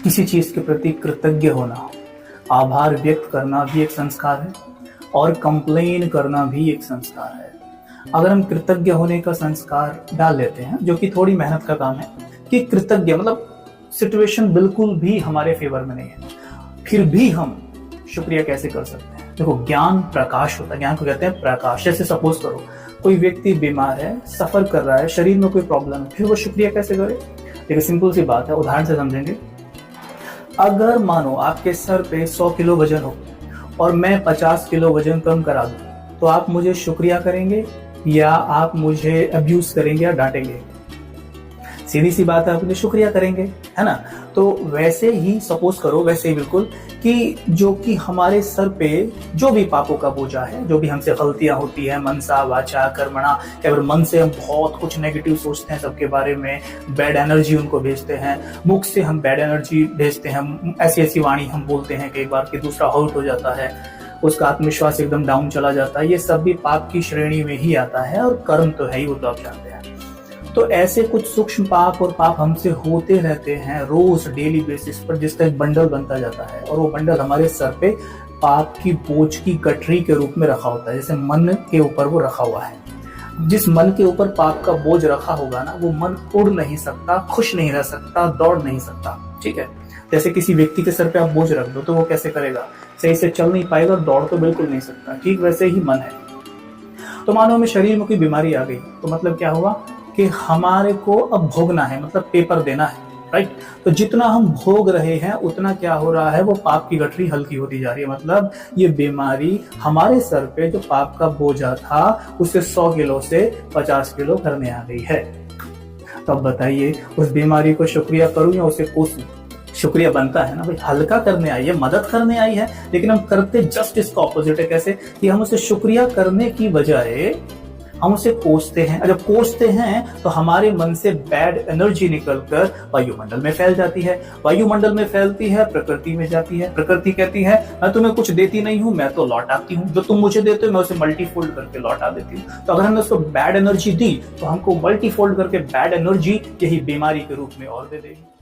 किसी चीज के प्रति कृतज्ञ होना, आभार व्यक्त करना भी एक संस्कार है और कंप्लेन करना भी एक संस्कार है। अगर हम कृतज्ञ होने का संस्कार डाल लेते हैं, जो कि थोड़ी मेहनत का काम है, कि कृतज्ञ मतलब सिचुएशन बिल्कुल भी हमारे फेवर में नहीं है, फिर भी हम शुक्रिया कैसे कर सकते हैं। देखो, ज्ञान प्रकाश होता है, ज्ञान को कहते हैं प्रकाश। जैसे सपोज करो कोई व्यक्ति बीमार है, सफर कर रहा है, शरीर में कोई प्रॉब्लम है, फिर वो शुक्रिया कैसे करे। देखिए, सिंपल सी बात है, उदाहरण से समझेंगे। अगर मानो आपके सर पे 100 किलो वजन हो और मैं 50 किलो वजन कम करा दूं, तो आप मुझे शुक्रिया करेंगे या आप मुझे अब्यूज करेंगे या डांटेंगे? सीधी सी बात है, आप मुझे शुक्रिया करेंगे, है ना। तो वैसे ही सपोज करो, वैसे ही बिल्कुल, कि जो कि हमारे सर पे जो भी पापों का बोझा है, जो भी हमसे गलतियां होती है, मनसा वाचा कर्मणा, कि अगर मन से हम बहुत कुछ नेगेटिव सोचते हैं सबके बारे में, बैड एनर्जी उनको भेजते हैं, मुख से हम बैड एनर्जी भेजते हैं, ऐसी ऐसी वाणी हम बोलते हैं कि एक बार कि दूसरा हर्ट हो जाता है, उसका आत्मविश्वास एकदम डाउन चला जाता है, ये सब भी पाप की श्रेणी में ही आता है। और कर्म तो है ही, वो तो आप जानते हैं। तो ऐसे कुछ सूक्ष्म पाप और पाप हमसे होते रहते हैं रोज डेली बेसिस पर, जिसका एक बंडल बनता जाता है, और वो बंडल हमारे सर पे पाप की बोझ की गठरी के रूप में रखा होता है। जैसे मन के ऊपर वो रखा हुआ है, जिस मन के ऊपर पाप का बोझ रखा होगा ना, वो मन उड़ नहीं सकता, खुश नहीं रह सकता, दौड़ नहीं सकता। ठीक है, जैसे किसी व्यक्ति के सर पे आप बोझ रख दो तो वो कैसे करेगा, सही से चल नहीं पाएगा, दौड़ तो बिल्कुल नहीं सकता। ठीक वैसे ही मन है। तो मानो हमें शरीर में कोई बीमारी आ गई, तो मतलब क्या हुआ कि हमारे को अब भोगना है, मतलब पेपर देना है, राइट। तो जितना हम भोग रहे हैं उतना क्या हो रहा है, वो पाप की गठरी हल्की होती जा रही है। मतलब ये बीमारी हमारे सर पे जो पाप का बोझा था उसे 100 किलो से 50 किलो करने आ गई है। तो अब बताइए, उस बीमारी को शुक्रिया करूं या उसे कोसूं? शुक्रिया बनता है ना भाई, हल्का करने आई है, मदद करने आई है, लेकिन हम करते जस्ट इसका ऑपोजिट है। कैसे कि हम उसे शुक्रिया करने की बजाय हम उसे कोसते हैं। जब कोसते हैं तो हमारे मन से बैड एनर्जी निकलकर वायुमंडल में फैल जाती है, वायुमंडल में फैलती है, प्रकृति में जाती है, प्रकृति कहती है मैं तुम्हें कुछ देती नहीं हूं, मैं तो लौटाती हूं, जो तुम मुझे देते हो मैं उसे मल्टीफोल्ड करके लौटा देती हूँ। तो अगर हमने उसको बैड एनर्जी दी तो हमको मल्टीफोल्ड करके बैड एनर्जी यही बीमारी के रूप में और दे देगी।